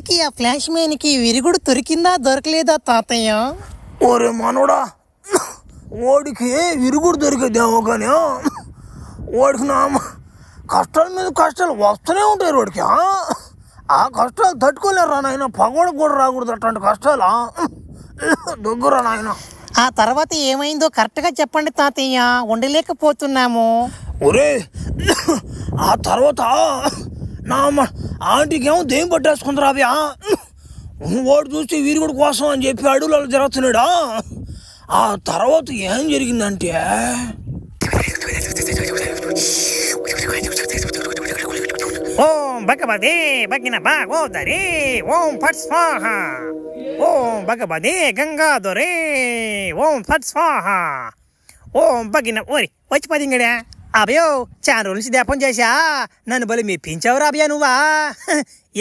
ఇంతకీ ఆ ఫ్లాష్ మ్యాన్కి విరుగుడు దొరికిందా దొరకలేదా తాతయ్య? ఓరే మనోడా, వాడికి విరుగుడు దొరికేదేమో కానీ వాడికి నా కష్టాల మీద కష్టాలు వస్తూనే ఉంటాయి. వాడికి ఆ కష్టాలు తట్టుకోలేరు నాయన. పగోడికి కూడా రాకూడదు అట్లాంటి కష్టాలు. దగ్గర నాయన. ఆ తర్వాత ఏమైందో కరెక్ట్గా చెప్పండి తాతయ్య, ఉండలేకపోతున్నాము. ఒరే, ఆ తర్వాత నా ఆంటీకి ఏమో దేం పట్టేసుకుంటారా అవి. వాడు చూసి విరుగుడు కోసం అని చెప్పి అడవులలో జరుగుతున్నాడా. ఆ తర్వాత ఏం జరిగిందంటే ఓం భగవతే భగిన భాగోదరే ఓం ఫట్ స్వాహ. ఓం భగవతే గంగాధరే ఓం ఫట్ స్వాహ. ఓం భగిన ఓరి వచ్చి పదింగడా. అభయో చాలా రోజుల నుంచి దీపం చేశా, నన్ను బలి మెప్పించావురా అభయ నువ్వా.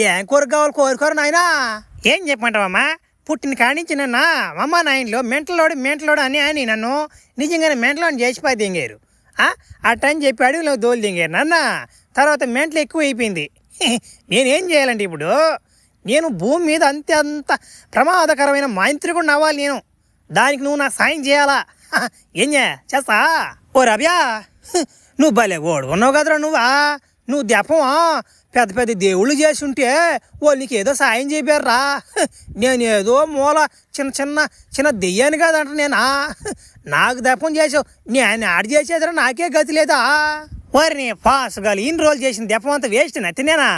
ఏం కోరిక కావాలి కోరుకోరు నాయనా. ఏం చెప్పమంటావమ్మా, పుట్టిన కాడించి నన్న అమ్మ నాయనలో మెంటలోడు అని నన్ను నిజంగానే మెంటలోని చేసి పది దింగారు. అట్టని చెప్పి అడవిలో దోలు దింగారు నన్న. తర్వాత మెంటలు ఎక్కువ అయిపోయింది. నేనేం చేయాలంటే ఇప్పుడు నేను భూమి మీద అంత ప్రమాదకరమైన మాంత్రికుడు అవ్వాలి నేను. దానికి నువ్వు నాకు సాయం చేయాలా? ఏం చేస్తా? ఓ రవ్యా, నువ్వు భలే ఓడుకున్నావు కదరా నువ్వు దీపం పెద్ద పెద్ద దేవుళ్ళు చేసి ఉంటే వాళ్ళు నీకు ఏదో సాయం చేయబారా. నేనేదో మూల చిన్న దెయ్యాన్ని కాదంట నేనా. నాకు దీపం చేసావు, నేను ఆడి చేసేదిరా నాకే గతి లేదా. వారిని పాసుగాలు ఇన్ని రోజులు చేసిన దీపం అంతా వేస్ట్ నచ్చినేనా.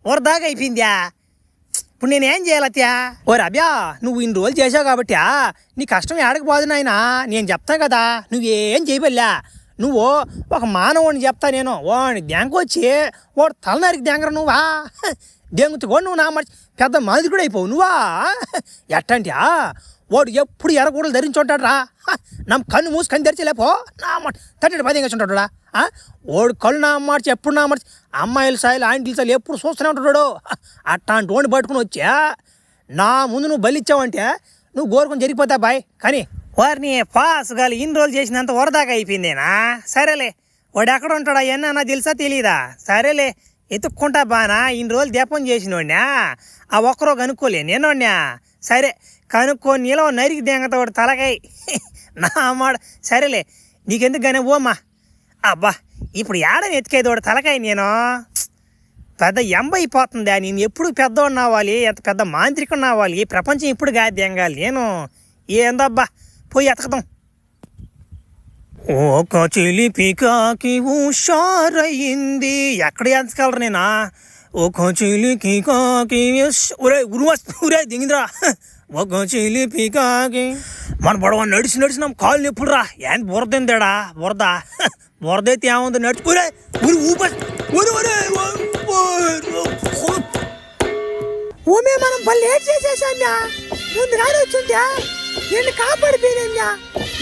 వరదాగా అయిపోయిందా. ఇప్పుడు నేనేం చేయాలత్యా? ఓ రబ్యా, నువ్వు ఇన్ని రోజులు చేసావు కాబట్టి నీ కష్టం ఏడకపోదు నాయనా. నేను చెప్తాను కదా, నువ్వేం చేయబల్లా. నువ్వు ఒక మానవుడిని చెప్తా నేను. వాడిని దెంకొచ్చి వాడు తలనరికి దెంగర నువ్వా. దెంగుతుకో నువ్వు నా మర్చి పెద్ద మాదిరి అయిపోవు నువ్వా. ఎట్టంటే వాడు ఎప్పుడు ఎర్రగూడలు ధరించుంటాడు రా. నా కన్ను మూసుకొని తెరిచలేపో నా మాట తట్టడి పదింగేసి రా. వాడు కళ్ళు నా మార్చి ఎప్పుడు నా మార్చి అమ్మాయిల సాయిలు ఆంటీల సాయిలు ఎప్పుడు చూస్తూనే ఉంటాడు. అట్లాంటి వాడిని పట్టుకుని వచ్చా నా ముందు నువ్వు బలిచ్చావంటే నువ్వు గోరుకొని జరిగిపోతా బాయ్. కానీ వారిని పాసుగాలు ఇన్ని రోజులు చేసినంత వరదాకా అయిపోయిందేనా. సరేలే, వాడు ఎక్కడ ఉంటాడా ఎన్నా తెలుసా తెలీదా. సరేలే, ఎత్తుక్కుంటా బానా. ఇన్ని రోజులు దీపం చేసినోడ్నా ఆ ఒక్కరో కనుక్కోలే నేనోడ్నా. సరే కనుక్కొని నీలో నరికి దెంగతా వాడు తలకాయ నా అమ్మాడు. సరేలే, నీకెందుకు కానీ ఓమ్మా. అబ్బా, ఇప్పుడు ఏడని ఎత్తుకేది వాడు తలకాయ. నేను పెద్ద ఎంబైపోతుందా. నేను ఎప్పుడు పెద్దవాడిని అవ్వాలి, ఎంత పెద్ద మాంత్రికుడిని అవ్వాలి. ప్రపంచం ఇప్పుడు కాదు దెంగాలి నేను. ఏందబ్బా పోయి ఎతకదాం. ఒక చిలిపికాకి హుషారయింది. ఎక్కడ ఎంచగలరు నేనా. ఒక చిలికి కాకి ఒరే ఉరే దిగిందిరా. ఒక చిలిపికాకి మన బడవ నడిచినాం కాళ్ళు ఎప్పుడు రా. ఏం బురదేందేడా బురదైతే ఏముంది నడుచుకురే ఊరి ఊమే మనం బల్లి ఏడ్ చేసేసామ్యా. ముందు రాని వచ్చుంటా నేను కాపాడిపోయినా.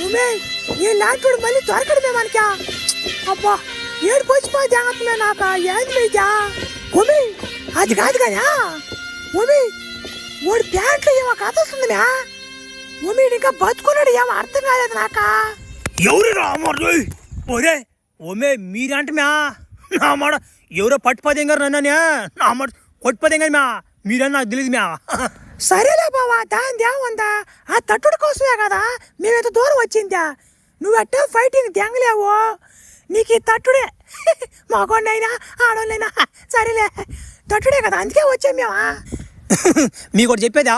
ఊమే ఈ లాంటి మళ్ళీ దొరకడమే మనకా. అబ్బా ఏడు పోసిపోయి జాగ్రత్తమే నాక. ఏంది మీదా ఊమి అది కాదు కదా. ఊమి వాడు ప్యాంట్లో ఏమో కథ వస్తుందినా. ఊమి ఇంకా బతుకున్నాడు ఏమో అర్థం కాలేదు నాక. ఎవరు రామరే ఒరే ఓమే మీరంటే మ్యా నా మాట ఎవరో పట్టుపదేంగారు నన్ననే నా మాట కొట్టుపదేంగారు మ్యా మీరని నాకు తెలియదు మ్యా. సరేలే బావా, దాని దేవందా ఆ తట్టుడు కోసమే కదా మేమెంత దూరం వచ్చిందా. నువ్వెట్టే ఫైటింగ్ దెంగలేవు, నీకు ఈ తట్టుడే. మగోళ్ళైనా ఆడోళ్ళైనా సరేలే తట్టుడే కదా, అందుకే వచ్చాం మేమా. మీకు ఒకటి చెప్పేదా,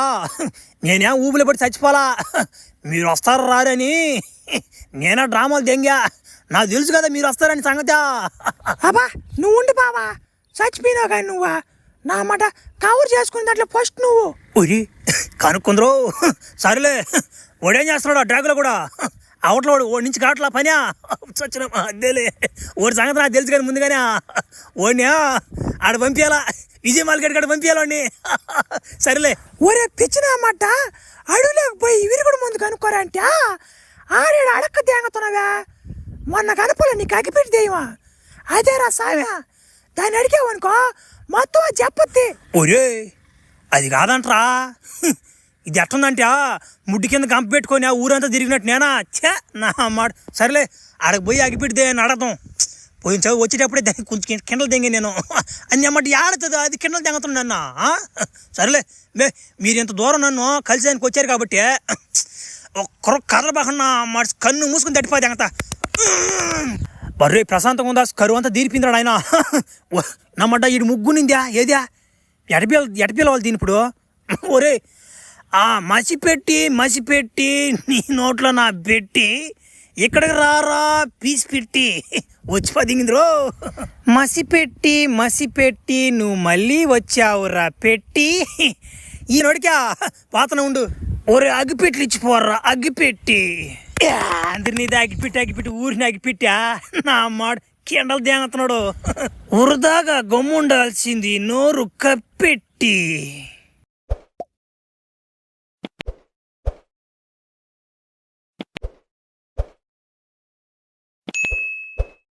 నేనే ఊపిలో పడి చచ్చిపోలా. మీరు వస్తారు రారని నేనే డ్రామాలు దెంగా. నాకు తెలుసు కదా మీరు వస్తారని సంగతి. అబ్బా నువ్వు ఉండి బావా, చచ్చిపోయినావు కానీ నువ్వా నా మాట కవర్ చేసుకుని దాంట్లో ఫస్ట్ నువ్వు ఒరి కనుక్కుందరు. సరేలే, వాడేం చేస్తున్నాడు ఆ డ్రాగులో కూడా అవట్లో ఓడి నుంచి కావట్లా పని చచ్చిన అదేలే. ఓడి సంగతి నాకు తెలుసు కానీ ముందుగానే ఓడినా ఆడ పంపించాలా, విజయ్ మార్కెట్ కాడ పంపించాలండి. సరేలే ఒరే పిచ్చినమాట అడుగులోకి పోయి విరుగుడు ముందు కనుక్కోరా అంటే ఆడేడు అడక్క తేంగుతున్నావా. మొన్న కనుపలే నీకు అగిపెట్టి దేయమా అదేరా సావ్యా. దాన్ని అడిగావనుకో మొత్తం చెప్పద్ది. ఒరే అది కాదంట్రా, ఇది ఎట్టుందంటే ముడ్డి కింద కంప పెట్టుకొని ఆ ఊరంతా తిరిగినట్టు నేనా. ఛే నా మాట. సరేలే ఆడకు పోయి అగిపెడితే అని అడగదాం. పోయిన చదువు వచ్చేటప్పుడే కొంచెం కిండలు తెంగి నేను అని అమ్మటి ఆడుతుంది అది కిండలు తెంగుతుంది అన్న సరేలే మీరు ఇంత దూరం నన్ను కలిసేదానికి వచ్చారు కాబట్టి ఒక్కరు కర్ర బాకన్నా మరి కన్ను మూసుకుని తట్టిపోతే అంత బర్రే ప్రశాంతంగా ఉందా కరువు అంతా దీరిపిందాడు ఆయన నమ్మట ఈ ముగ్గునిందా ఏదా ఎటపిల్ల వాళ్ళు దీని ఇప్పుడు ఒరే ఆ మసిపెట్టి నీ నోట్లో నా పెట్టి ఇక్కడికి రారా పీసి పెట్టి వచ్చి పదింగిందిరో మసిపెట్టి నువ్వు మళ్ళీ వచ్చావురా పెట్టి ఈ నోడికా పాతన ఉండు ఒరే అగ్గిపెట్లు ఇచ్చిపోర్రా అగ్గిపెట్టి అందరినీ అగ్గిపెట్టి ఊరిని అగ్గిపెట్టా నా మాట కిండలు దేంగుతున్నాడు ఉరదాగా గమ్ముండాల్సింది నోరు కప్పెట్టి